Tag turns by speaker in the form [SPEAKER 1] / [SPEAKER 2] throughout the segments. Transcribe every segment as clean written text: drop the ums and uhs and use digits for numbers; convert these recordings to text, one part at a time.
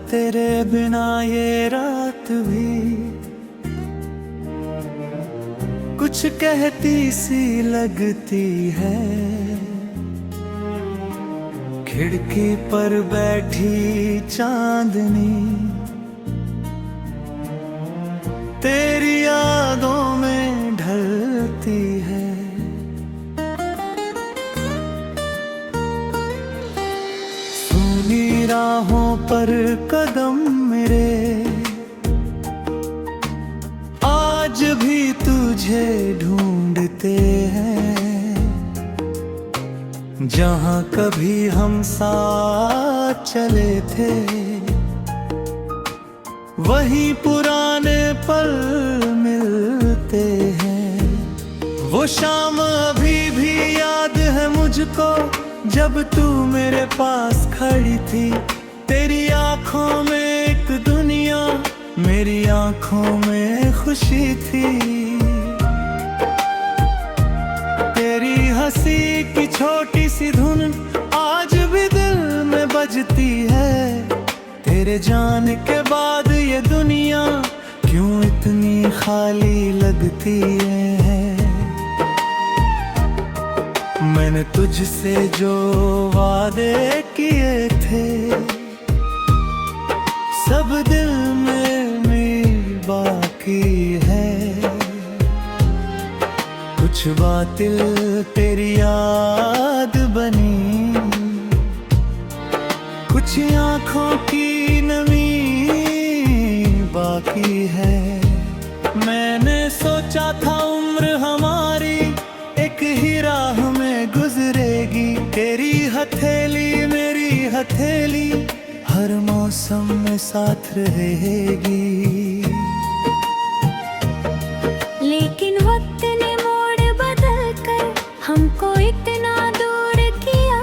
[SPEAKER 1] तेरे बिना ये रात भी कुछ कहती सी लगती है। खिड़की पर बैठी चांदनी तेरी यादों में ढलती है। सूनी राहों पर कदम मेरे आज भी तुझे ढूंढते हैं। जहां कभी हम साथ चले थे वहीं पुराने पल मिलते हैं। वो शाम अभी भी याद है मुझको जब तू मेरे पास खड़ी थी। तेरी आंखों में एक दुनिया, मेरी आंखों में खुशी थी। तेरी हंसी की छोटी सी धुन आज भी दिल में बजती है। तेरे जाने के बाद ये दुनिया क्यों इतनी खाली लगती है। मैंने तुझसे जो वादे किए थे सब दिल में बाकी है। कुछ बातिल तेरी याद बनी, कुछ आंखों की नमी बाकी है। मैंने सोचा था उम्र हमारी एक ही राह में गुजरेगी। तेरी हथेली मेरी हथेली हर मौसम में साथ रहेगी।
[SPEAKER 2] लेकिन वक्त ने मोड़ बदल कर हमको इतना दूर किया।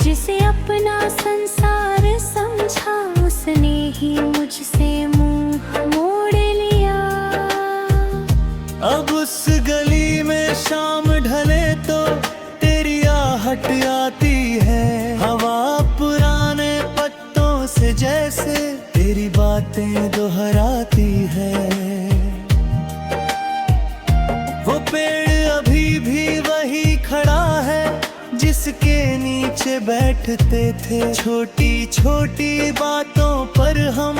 [SPEAKER 2] जिसे अपना संसार समझा उसने ही मुझसे मुंह मोड़ लिया।
[SPEAKER 1] अब उस गली में शाम ढले तो तेरी आहट आती है। हवा पुराने पत्तों से जैसे तेरी बातें दोहराती है। वो पेड़ अभी भी वही खड़ा है जिसके नीचे बैठते थे। छोटी छोटी बातों पर हम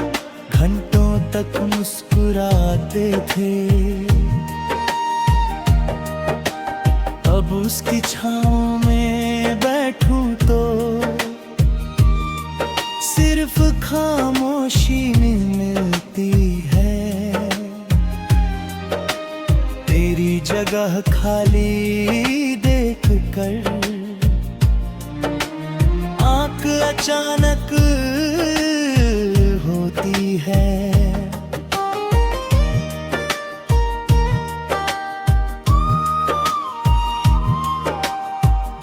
[SPEAKER 1] घंटों तक मुस्कुराते थे। अब उसकी छाँव में बैठूं तो सिर्फ खामोशी मिलती है। तेरी जगह खाली देख कर आँख अचानक होती है।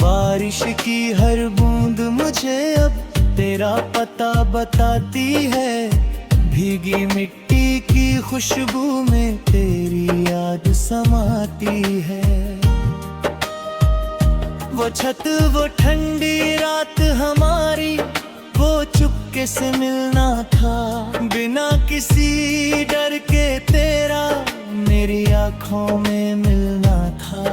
[SPEAKER 1] बारिश की हर बूंद मुझे अब तेरा पता बताती है। भीगी मिट्टी की खुशबू में तेरी याद समाती है। वो छत वो ठंडी रात हमारी वो चुपके से मिलना था। बिना किसी डर के तेरा मेरी आंखों में मिलना था।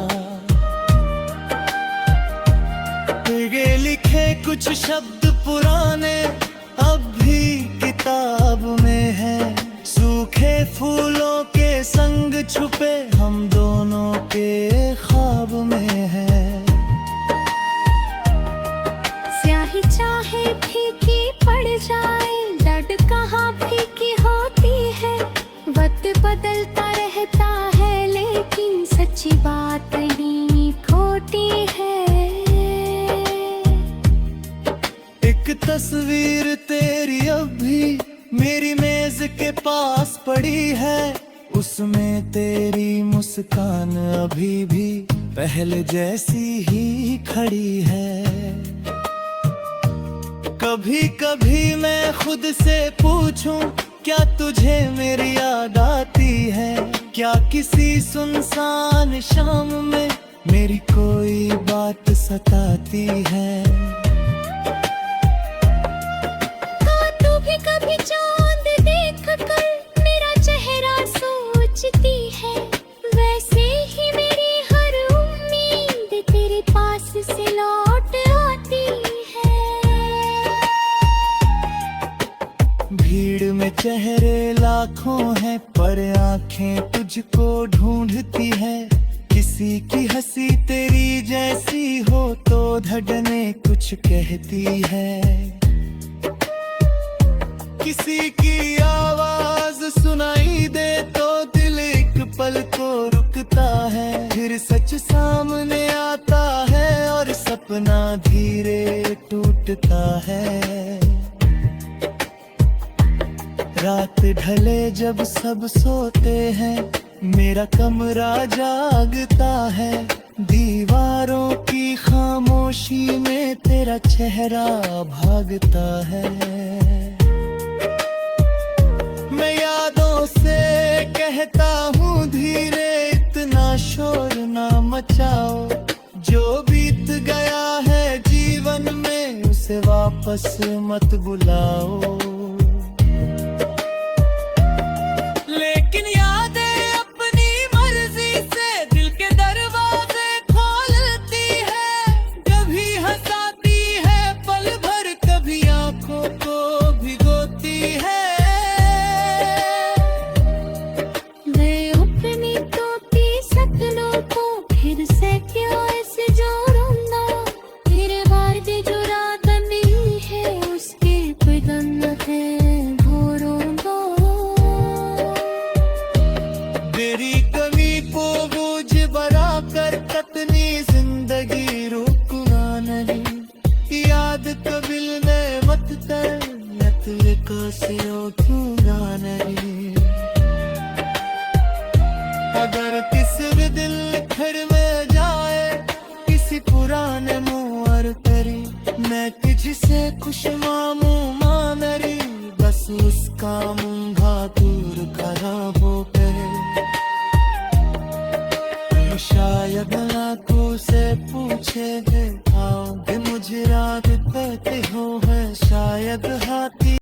[SPEAKER 1] तेरे लिखे कुछ शब्द पुराने अब भी किताब में है। सूखे फूलों के संग छुपे हम दोनों के ख्वाब में है।
[SPEAKER 2] स्याही चाहे फीकी पड़ जाए लड़ कहाँ फीकी होती है। वक्त बदलता रहता है लेकिन सच्ची बात नहीं खोटी है।
[SPEAKER 1] एक तस्वीर तेरी अब भी मेरी मेज के पास पड़ी है। उसमें तेरी मुस्कान अभी भी पहले जैसी ही खड़ी है। कभी कभी मैं खुद से पूछूं क्या तुझे मेरी याद आती है। क्या किसी सुनसान शाम में मेरी कोई बात सताती है।
[SPEAKER 2] तू भी कभी
[SPEAKER 1] भीड़ में चेहरे लाखों हैं पर आंखें तुझको ढूंढती है। किसी की हंसी तेरी जैसी हो तो धड़कने कुछ कहती है। किसी की आवाज सुनाई दे तो दिल एक पल को रुकता है। फिर सच सामने आता है और सपना धीरे टूटता है। रात ढले जब सब सोते हैं मेरा कमरा जागता है। दीवारों की खामोशी में तेरा चेहरा भागता है। मैं यादों से कहता हूँ धीरे इतना शोर ना मचाओ। जो बीत गया है जीवन में उसे वापस मत बुलाओ। लेकिन यादें अपनी मर्जी से दिल के दरवाजे खोलती है। कभी हंसाती है पल भर, कभी आंखों को भिगोती है।
[SPEAKER 2] मैं अपनी टूटी सपनों को फिर से क्यों ऐसे जोड़ूंगा। तेरे बाद जो रात नहीं है उसके कोई गम है भोरूंगा।
[SPEAKER 1] तेरी कमी को बोझ बना कर कतनी जिंदगी रुकना नहीं। याद कबिल ने मत कर नतले का से उठूंगा नहीं। अगर किसी दिल घर में जाए किसी पुराने मुहर करी, मैं तुझसे खुश मामू मानरी बस उसका